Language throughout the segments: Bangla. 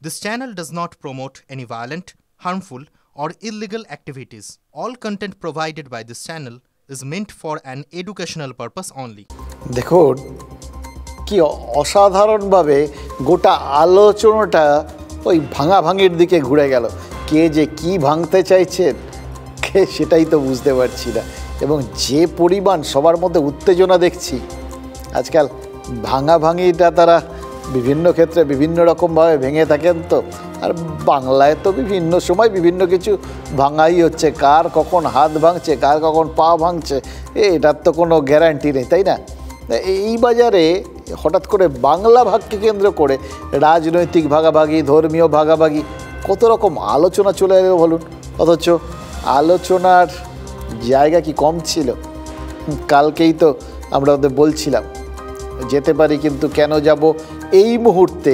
This channel does not promote any violent, harmful, or illegal activities. All content provided by this channel is meant for an educational purpose only. দেখুন কি অসাধারণভাবে গোটা আলোচনাটা ওই ভাঙাভাঙির দিকে ঘুরে গেল। কে যে কি ভাঙতে চাইছেন কে সেটাই তো বুঝতে পারছি না, এবং যে পরিমাণ সবার মধ্যে উত্তেজনা দেখছি আজকাল, ভাঙাভাঙিটা তারা বিভিন্ন ক্ষেত্রে বিভিন্ন রকমভাবে ভেঙে থাকেন। তো আর বাংলায় তো বিভিন্ন সময় বিভিন্ন কিছু ভাঙাই হচ্ছে, কার কখন হাত ভাঙছে, কার কখন পা ভাঙছে এটার তো কোনো গ্যারান্টি নেই, তাই না? এই বাজারে হঠাৎ করে বাংলা ভাগকে কেন্দ্র করে রাজনৈতিক ভাগাভাগি, ধর্মীয় ভাগাভাগি, কত রকম আলোচনা চলে এলো বলুন। অথচ আলোচনার জায়গা কি কম ছিল? কালকেই তো আমরা ওদের বলছিলাম যেতে পারি, কিন্তু কেন যাব এই মুহূর্তে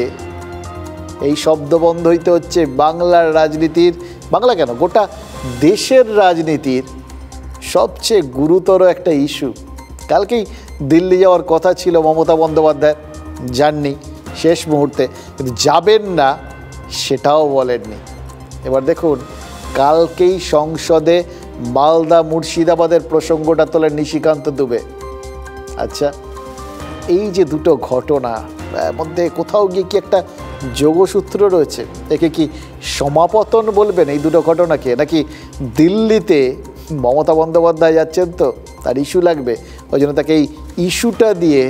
এই শব্দ বন্ধ হইতে হচ্ছে বাংলার রাজনীতির, বাংলা কেন গোটা দেশের রাজনীতির সবচেয়ে গুরুতর একটা ইস্যু। কালকেই দিল্লি যাওয়ার কথা ছিল মমতা বন্দ্যোপাধ্যায়, যাননি, শেষ মুহূর্তে, কিন্তু যাবেন না সেটাও বলেননি। এবার দেখুন কালকেই সংসদে মালদা মুর্শিদাবাদের প্রসঙ্গটা তোলেন নিশিকান্ত দুবে। আচ্ছা, এই যে দুটো ঘটনা মধ্যে কোথাও গিয়ে কি একটা যোগসূত্র রয়েছে? একে কি সমাপতন বলবেন এই দুটো ঘটনাকে, নাকি দিল্লিতে মমতা বন্দ্যোপাধ্যায় যাচ্ছেন তো তার ইস্যু লাগবে, ওই জন্য তাকে এই ইস্যুটা দিয়ে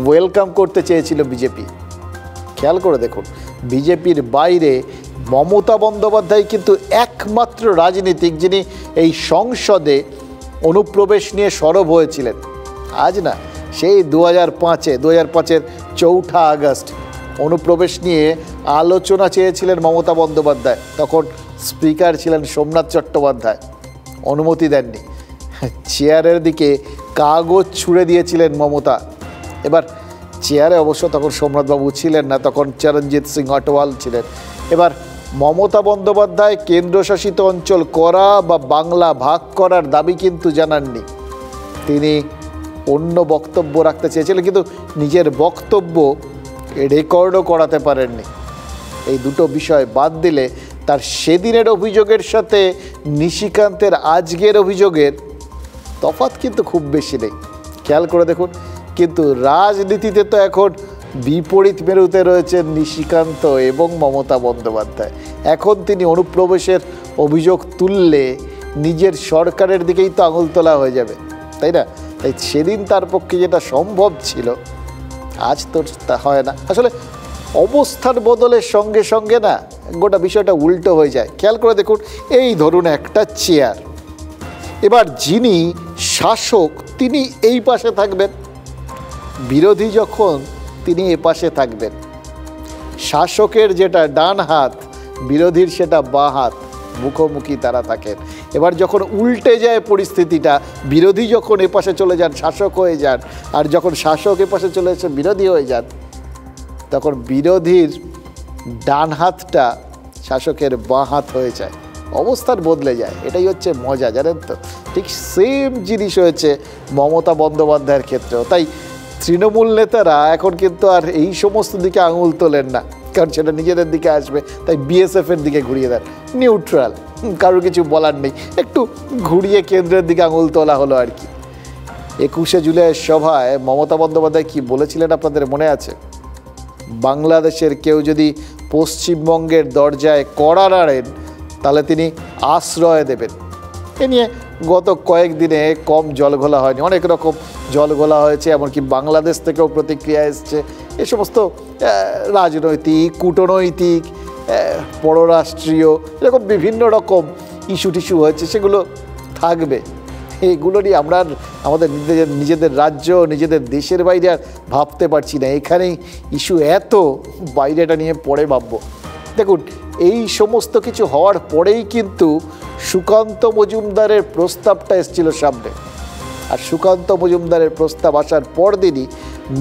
ওয়েলকাম করতে চেয়েছিল বিজেপি? খেয়াল করে দেখুন, বিজেপির বাইরে মমতা বন্দ্যোপাধ্যায় কিন্তু একমাত্র রাজনীতিক যিনি এই সংসদে অনুপ্রবেশ নিয়ে সরব হয়েছিলেন। আজ না, সেই 2005-এর 4 আগস্ট অনুপ্রবেশ নিয়ে আলোচনা চেয়েছিলেন মমতা বন্দ্যোপাধ্যায়। তখন স্পিকার ছিলেন সোমনাথ চট্টোপাধ্যায়, অনুমতি দেননি। চেয়ারের দিকে কাগজ ছুঁড়ে দিয়েছিলেন মমতা। এবার চেয়ারে অবশ্য তখন সোমনাথবাবু ছিলেন না, তখন চরণজিৎ সিং অটওয়াল ছিলেন। এবার মমতা বন্দ্যোপাধ্যায় কেন্দ্রশাসিত অঞ্চল করা বা বাংলা ভাগ করার দাবি কিন্তু জানাননি, তিনি অন্য বক্তব্য রাখতে চেয়েছিলেন, কিন্তু নিজের বক্তব্য রেকর্ডও করাতে পারেননি। এই দুটো বিষয় বাদ দিলে তার সেদিনের অভিযোগের সাথে নিশিকান্তের আজকের অভিযোগের তফাৎ কিন্তু খুব বেশি নেই। খেয়াল করে দেখুন, কিন্তু রাজনীতিতে তো এখন বিপরীত মেরুতে রয়েছেন নিশিকান্ত এবং মমতা বন্দ্যোপাধ্যায়। এখন তিনি অনুপ্রবেশের অভিযোগ তুললে নিজের সরকারের দিকেই তো আঙুল তোলা হয়ে যাবে, তাই না? তাই সেদিন তার পক্ষে যেটা সম্ভব ছিল আজ তো তা হয় না। আসলে অবস্থার বদলের সঙ্গে সঙ্গে না গোটা বিষয়টা উল্টো হয়ে যায়। খেয়াল করে দেখুন, এই ধরুন একটা চেয়ার, এবার যিনি শাসক তিনি এই পাশে থাকবেন, বিরোধী যখন তিনি এ পাশে থাকবেন। শাসকের যেটা ডান হাত, বিরোধীর সেটা বাঁ হাত, মুখোমুখি তারা থাকেন। এবার যখন উল্টে যায় পরিস্থিতিটা, বিরোধী যখন এপাশে চলে যান শাসক হয়ে যান, আর যখন শাসক এপাশে চলে এসে বিরোধী হয়ে যান, তখন বিরোধীর ডান হাতটা শাসকের বাঁ হাত হয়ে যায়, অবস্থার বদলে যায়। এটাই হচ্ছে মজা, জানেন তো? ঠিক সেম জিনিস হয়েছে মমতা বন্দ্যোপাধ্যায়ের ক্ষেত্রেও। তাই তৃণমূল নেতারা এখন কিন্তু আর এই সমস্ত দিকে আঙুল তোলেন না, কারণ সেটা নিজেদের দিকে আসবে। তাই বিএসএফের দিকে ঘুরিয়ে দেন, নিউট্রাল, কারোর কিছু বলার নেই, একটু ঘুরিয়ে কেন্দ্রের দিকে আঙুল তোলা হলো আর কি। 21শে জুলাইয়ের সভায় মমতা বন্দ্যোপাধ্যায় কি বলেছিলেন আপনাদের মনে আছে? বাংলাদেশের কেউ যদি পশ্চিমবঙ্গের দরজায় কড়া নাড়েন তাহলে তিনি আশ্রয় দেবেন। এ নিয়ে গত কয়েকদিনে কম জলঘোলা হয়নি, অনেক রকম জলঘোলা হয়েছে, এমনকি বাংলাদেশ থেকেও প্রতিক্রিয়া এসছে। এ সমস্ত রাজনৈতিক, কূটনৈতিক, পররাষ্ট্রীয়, এরকম বিভিন্ন রকম ইস্যু টিস্যু হয়েছে, সেগুলো থাকবে। এগুলো নিয়ে আমরা আমাদের নিজেদের রাজ্য, নিজেদের দেশের বাইরে আর ভাবতে পারছি না। এখানেই ইস্যু এত, বাইরেটা নিয়ে পরে ভাববো। দেখুন, এই সমস্ত কিছু হওয়ার পরেই কিন্তু সুকান্ত মজুমদারের প্রস্তাবটা এসেছিল সামনে, আর সুকান্ত মজুমদারের প্রস্তাব আসার পরদিনই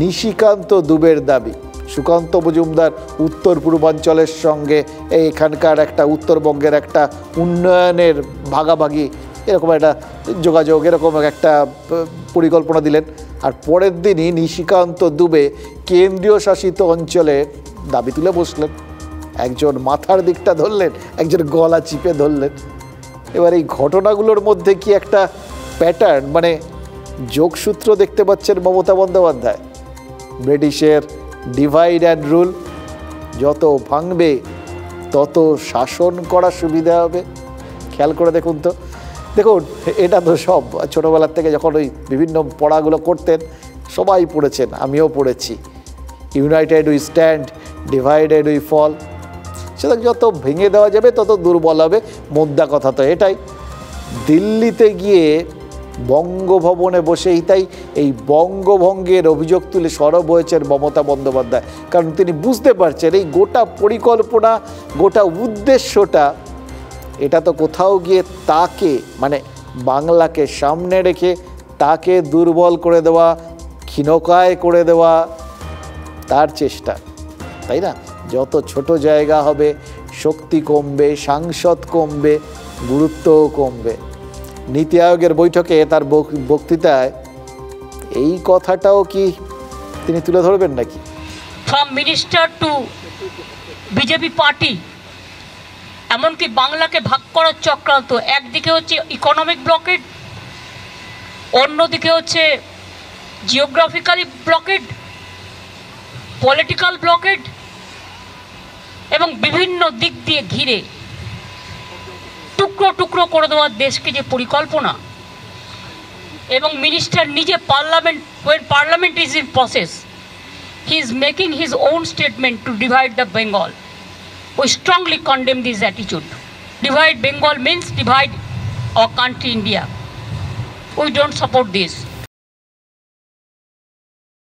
নিশিকান্ত দুবের দাবি, সুকান্ত মজুমদার উত্তর পূর্বাঞ্চলের সঙ্গে এখানকার একটা উত্তরবঙ্গের একটা উন্নয়নের ভাগাভাগি, এরকম একটা যোগাযোগ, এরকম একটা পরিকল্পনা দিলেন। আর পরের দিনই নিশিকান্ত দুবে কেন্দ্রীয় শাসিত অঞ্চলে দাবি তুলে বসলেন। একজন মাথার দিকটা ধরলেন, একজন গলা চিপে ধরলেন। এবার এই ঘটনাগুলোর মধ্যে কি একটা প্যাটার্ন, মানে যোগসূত্র দেখতে পাচ্ছেন মমতা বন্দ্যোপাধ্যায়? ব্রিটিশের ডিভাইড অ্যান্ড রুল, যত ভাঙবে তত শাসন করা সুবিধা হবে। খেয়াল করে দেখুন তো, দেখুন এটা তো সব ছোটোবেলার থেকে যখন ওই বিভিন্ন পড়াগুলো করতেন সবাই পড়েছেন, আমিও পড়েছি। United we stand, divided we fall. সুতরাং যত ভেঙে দেওয়া যাবে তত দুর্বল হবে, মোদ্দা কথা তো এটাই। দিল্লিতে গিয়ে বঙ্গভবনে বসেই তাই এই বঙ্গভঙ্গের অভিযোগ তুলে সরব হয়েছেন মমতা বন্দ্যোপাধ্যায়, কারণ তিনি বুঝতে পারছেন এই গোটা পরিকল্পনা, গোটা উদ্দেশ্যটা, এটা তো কোথাও গিয়ে তাকে, মানে বাংলাকে সামনে রেখে তাকে দুর্বল করে দেওয়া, ক্ষীণকায় করে দেওয়া, তার চেষ্টা, তাই না? যত ছোট জায়গা হবে শক্তি কমবে, সাংসদ কমবে, গুরুত্বও কমবে। নীতি আয়োগের বৈঠকে তার বক্তৃতায় এই কথাটাও কি তিনি তুলে ধরবেন নাকি? From minister two BJP party, এমনকি বাংলাকে ভাগ করার চক্রান্ত। একদিকে হচ্ছে ইকোনমিক ব্লকেড, অন্যদিকে হচ্ছে জিওগ্রাফিক্যালি ব্লকেড, পলিটিক্যাল ব্লকেড, এবং বিভিন্ন দিক দিয়ে ঘিরে টুকরো টুকরো করে দেওয়ার দেশকে যে পরিকল্পনা। এবং মিনিস্টার নিজে parliament is in process, he is making his own statement to divide the Bengal. We strongly condemn this attitude. Divide Bengal means divide our country India. We don't support this.